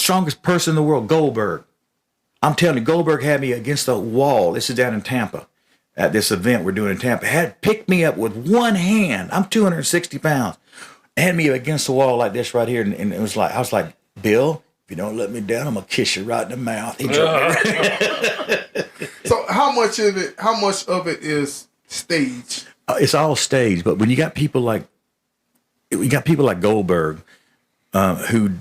strongest person in the world, Goldberg. I'm telling you, Goldberg had me against the wall. This is down in Tampa at this event we're doing in Tampa. Had picked me up with one hand. I'm 260 pounds. Had me against the wall like this right here. And it was like, I was like, Bill, if you don't let me down, I'm going to kiss you right in the mouth. He So how much of it is staged? It's all staged. But when you got people like Goldberg, who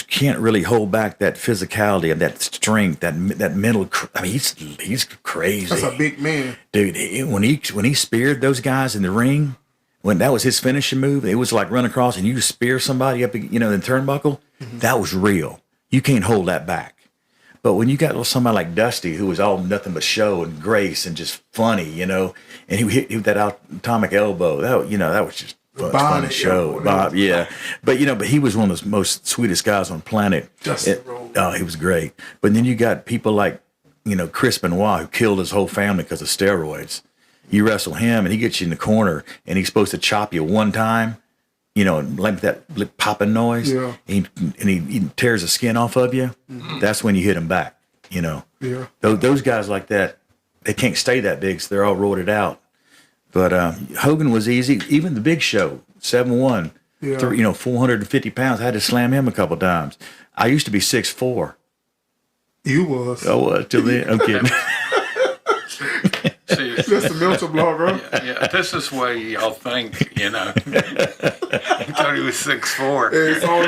can't really hold back that physicality and that strength, that mental. I mean, he's crazy. That's a big man, dude. When he speared those guys in the ring, when that was his finishing move, it was like run across and you just spear somebody up, in the turnbuckle. Mm-hmm. That was real. You can't hold that back. But when you got somebody like Dusty, who was all nothing but show and grace and just funny, and he hit that atomic elbow. That was just. Fun to show, Bob. Yeah, but he was one of the most sweetest guys on the planet. He was great. But then you got people like, Chris Benoit, who killed his whole family because of steroids. You wrestle him, and he gets you in the corner, and he's supposed to chop you one time, and like that popping noise. Yeah. And he tears the skin off of you. Mm-hmm. That's when you hit him back. Yeah. Those guys like that, they can't stay that big, so they're all roided out. But Hogan was easy. Even the Big Show, 7'1", 450 pounds. I had to slam him a couple times. I used to be 6'4". You was. I was till then. I'm kidding. See, that's the mental block, right? Yeah, this is why y'all think, I thought he was 6'4". It's all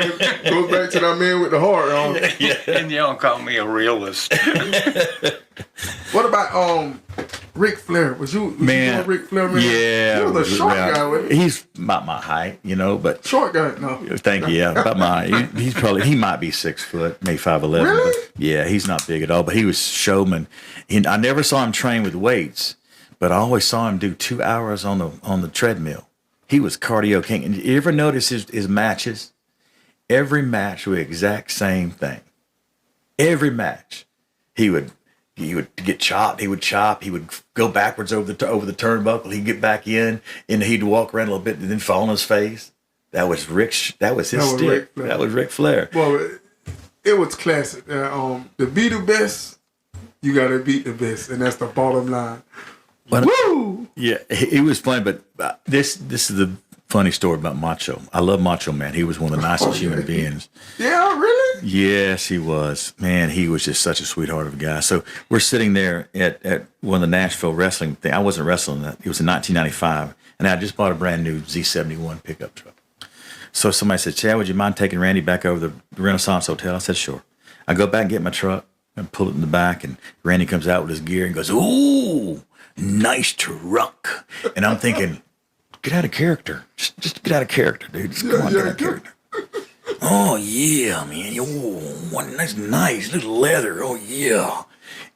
goes back to that man with the heart. And y'all call me a realist. What about Ric Flair? Was you a Ric Flair man? Yeah. You was a short guy with it. He's about my height, but short guy, no. Thank you. Yeah, about my height. He might be 6 foot, maybe 5'11". Really? Yeah, he's not big at all, but he was showman. I never saw him train with weights, but I always saw him do 2 hours on the treadmill. He was cardio king. And you ever notice his matches? Every match was the exact same thing. Every match, he would get chopped. He would chop. He would go backwards over the turnbuckle. He'd get back in, and he'd walk around a little bit, and then fall on his face. That was That was his stick. That was Ric Flair. Well, it was classic. To be the best, you got to beat the best, and that's the bottom line. But, woo! Yeah, it was fun. But this is the funny story about Macho. I love Macho Man. He was one of the nicest human beings. Yeah, really? Yes, he was. Man, he was just such a sweetheart of a guy. So we're sitting there at one of the Nashville wrestling things. I wasn't wrestling that. It was in 1995, and I just bought a brand new Z71 pickup truck. So somebody said, Chad, would you mind taking Randy back over the Renaissance Hotel? I said, sure. I go back and get my truck and pull it in the back, and Randy comes out with his gear and goes, ooh, nice truck. And I'm thinking, get out of character. Just get out of character, dude. Just come on, get out of character. Oh, yeah, man. Oh, that's nice. Little leather. Oh, yeah.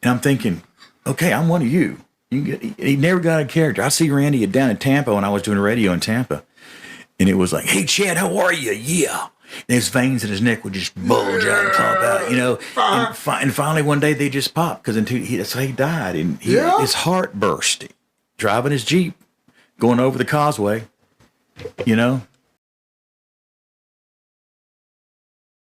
And I'm thinking, okay, I'm one of you. He never got out of character. I see Randy down in Tampa when I was doing radio in Tampa. And it was like, hey, Chad, how are you? Yeah. And his veins in his neck would just bulge out and pop out, And finally one day they just popped because that's how he died. And his heart burst driving his Jeep, going over the causeway,